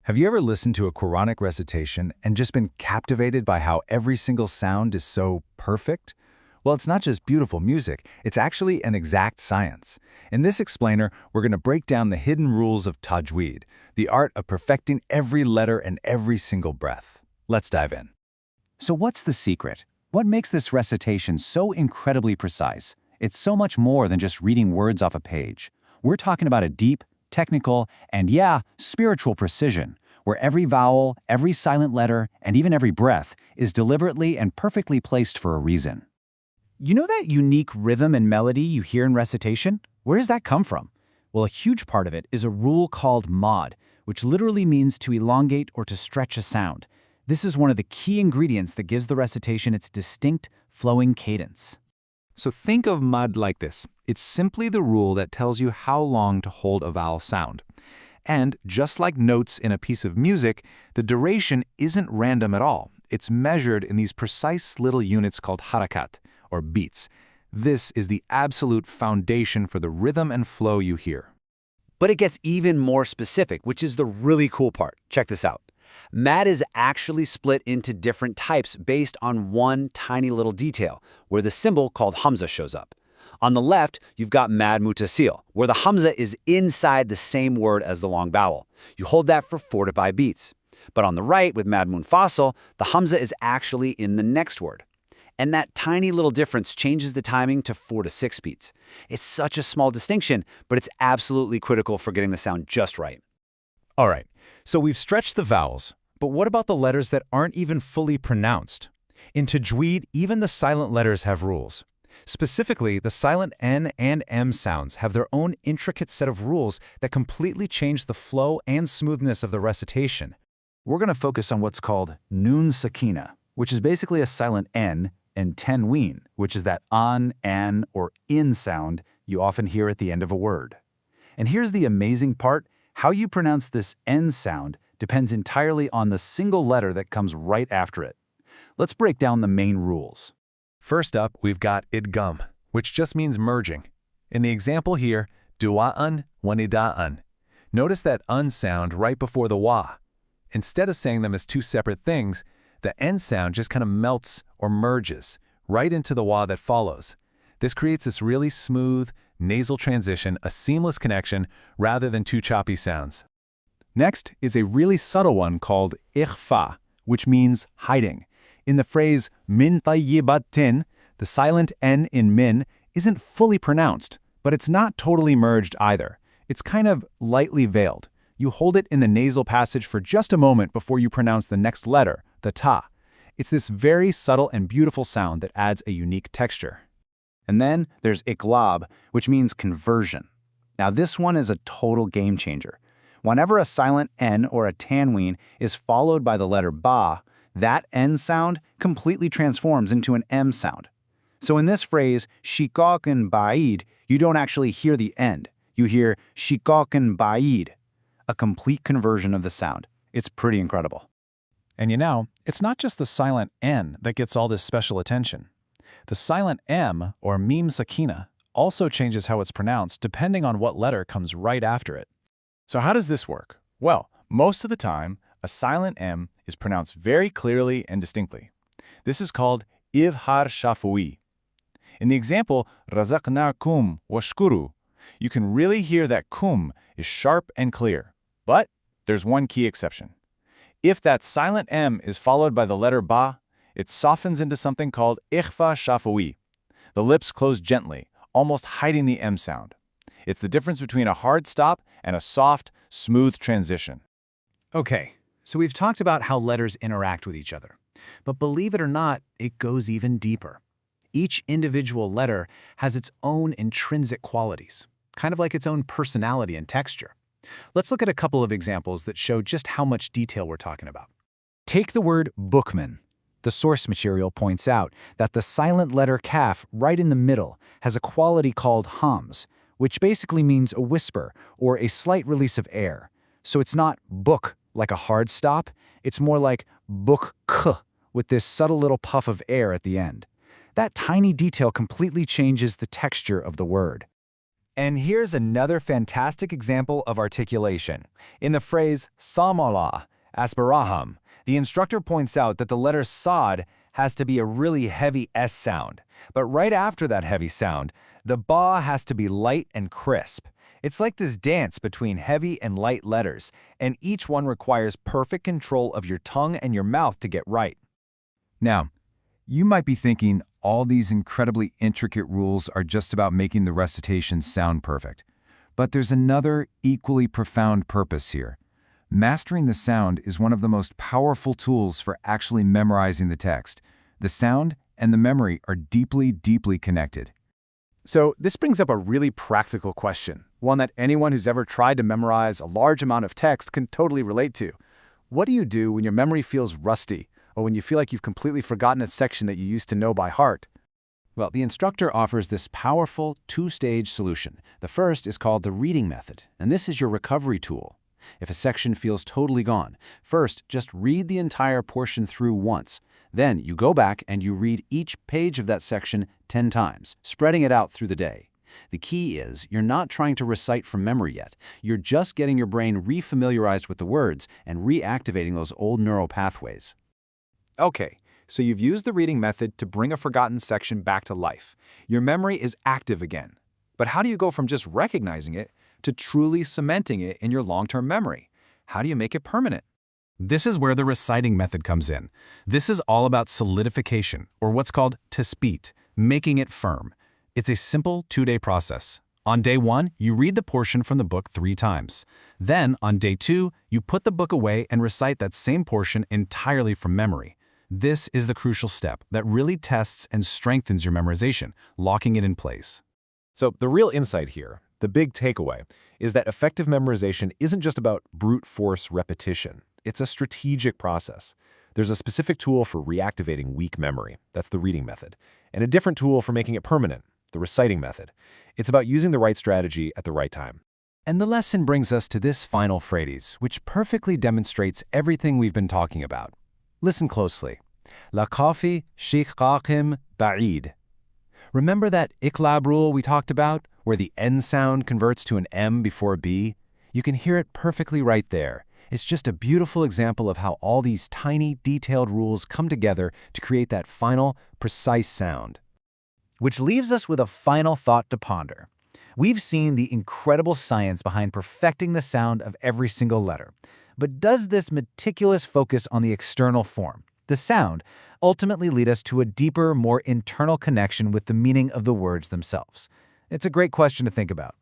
Have you ever listened to a Quranic recitation and just been captivated by how every single sound is so perfect? Well, it's not just beautiful music, it's actually an exact science. In this explainer, we're going to break down the hidden rules of tajweed, the art of perfecting every letter and every single breath. Let's dive in. So what's the secret? What makes this recitation so incredibly precise? It's so much more than just reading words off a page. We're talking about a deep, technical, and spiritual precision, where every vowel, every silent letter, and even every breath is deliberately and perfectly placed for a reason. You know that unique rhythm and melody you hear in recitation? Where does that come from? Well, a huge part of it is a rule called mod, which literally means to elongate or to stretch a sound. This is one of the key ingredients that gives the recitation its distinct, flowing cadence. So think of mud like this. It's simply the rule that tells you how long to hold a vowel sound. And just like notes in a piece of music, the duration isn't random at all. It's measured in these precise little units called harakat, or beats. This is the absolute foundation for the rhythm and flow you hear. But it gets even more specific, which is the really cool part. Check this out. Mad is actually split into different types based on one tiny little detail, where the symbol called Hamza shows up. On the left, you've got Mad Mutasil, where the Hamza is inside the same word as the long vowel. You hold that for 4 to 5 beats. But on the right, with Mad Munfasil, the Hamza is actually in the next word. And that tiny little difference changes the timing to 4 to 6 beats. It's such a small distinction, but it's absolutely critical for getting the sound just right. All right, so we've stretched the vowels, but what about the letters that aren't even fully pronounced? In tajweed, even the silent letters have rules. Specifically, the silent N and M sounds have their own intricate set of rules that completely change the flow and smoothness of the recitation. We're going to focus on what's called Nun Sakina, which is basically a silent N, and Tenween, which is that an, or in sound you often hear at the end of a word. And here's the amazing part. How you pronounce this N sound depends entirely on the single letter that comes right after it. Let's break down the main rules. First up, we've got idgham, which just means merging. In the example here, du'a'an wa nida'an. Notice that un sound right before the wa. Instead of saying them as two separate things, the N sound just kind of melts or merges right into the wa that follows. This creates this really smooth, nasal transition, a seamless connection, rather than two choppy sounds. Next is a really subtle one called ikhfa, which means hiding. In the phrase min tayyibatin, the silent N in min isn't fully pronounced, but it's not totally merged either. It's kind of lightly veiled. You hold it in the nasal passage for just a moment before you pronounce the next letter, the ta. It's this very subtle and beautiful sound that adds a unique texture. And then there's iqlab, which means conversion. Now this one is a total game changer. Whenever a silent N or a tanween is followed by the letter ba, that N sound completely transforms into an M sound. So in this phrase, shikakan ba'id, you don't actually hear the end. You hear shikakan ba'id, a complete conversion of the sound. It's pretty incredible. And it's not just the silent N that gets all this special attention. The silent M, or mim sakina, also changes how it's pronounced depending on what letter comes right after it. So how does this work? Well, most of the time, a silent M is pronounced very clearly and distinctly. This is called ivhar shafui. In the example, razaqnakum washkuru, you can really hear that kum is sharp and clear. But there's one key exception. If that silent M is followed by the letter ba, it softens into something called ikhfa shafui. The lips close gently, almost hiding the M sound. It's the difference between a hard stop and a soft, smooth transition. Okay, so we've talked about how letters interact with each other. But believe it or not, it goes even deeper. Each individual letter has its own intrinsic qualities, kind of like its own personality and texture. Let's look at a couple of examples that show just how much detail we're talking about. Take the word bookman. The source material points out that the silent letter kaf right in the middle has a quality called hams, which basically means a whisper or a slight release of air. So it's not book like a hard stop, it's more like book k with this subtle little puff of air at the end. That tiny detail completely changes the texture of the word. And here's another fantastic example of articulation. In the phrase Samala, Asparaham, the instructor points out that the letter Sod has to be a really heavy S sound. But right after that heavy sound, the Ba has to be light and crisp. It's like this dance between heavy and light letters, and each one requires perfect control of your tongue and your mouth to get right. Now, you might be thinking all these incredibly intricate rules are just about making the recitation sound perfect. But there's another equally profound purpose here. Mastering the sound is one of the most powerful tools for actually memorizing the text. The sound and the memory are deeply, deeply connected. So this brings up a really practical question, one that anyone who's ever tried to memorize a large amount of text can totally relate to. What do you do when your memory feels rusty, or when you feel like you've completely forgotten a section that you used to know by heart? Well, the instructor offers this powerful two-stage solution. The first is called the reading method, and this is your recovery tool. If a section feels totally gone, first just read the entire portion through once. Then you go back and you read each page of that section 10 times, spreading it out through the day. The key is you're not trying to recite from memory yet. You're just getting your brain refamiliarized with the words and reactivating those old neural pathways. Okay, so you've used the reading method to bring a forgotten section back to life. Your memory is active again. But how do you go from just recognizing it to truly cementing it in your long-term memory? How do you make it permanent? This is where the reciting method comes in. This is all about solidification, or what's called taspit, making it firm. It's a simple 2-day process. On day 1, you read the portion from the book 3 times. Then, on day 2, you put the book away and recite that same portion entirely from memory. This is the crucial step that really tests and strengthens your memorization, locking it in place. So the real insight here, the big takeaway, is that effective memorization isn't just about brute force repetition. It's a strategic process. There's a specific tool for reactivating weak memory, that's the reading method, and a different tool for making it permanent, the reciting method. It's about using the right strategy at the right time. And the lesson brings us to this final phrase, which perfectly demonstrates everything we've been talking about. Listen closely. La kafi shiqaqim ba'id. Remember that iqlab rule we talked about, where the N sound converts to an M before a B? You can hear it perfectly right there. It's just a beautiful example of how all these tiny, detailed rules come together to create that final, precise sound. Which leaves us with a final thought to ponder. We've seen the incredible science behind perfecting the sound of every single letter. But does this meticulous focus on the external form, the sound, ultimately lead us to a deeper, more internal connection with the meaning of the words themselves? It's a great question to think about.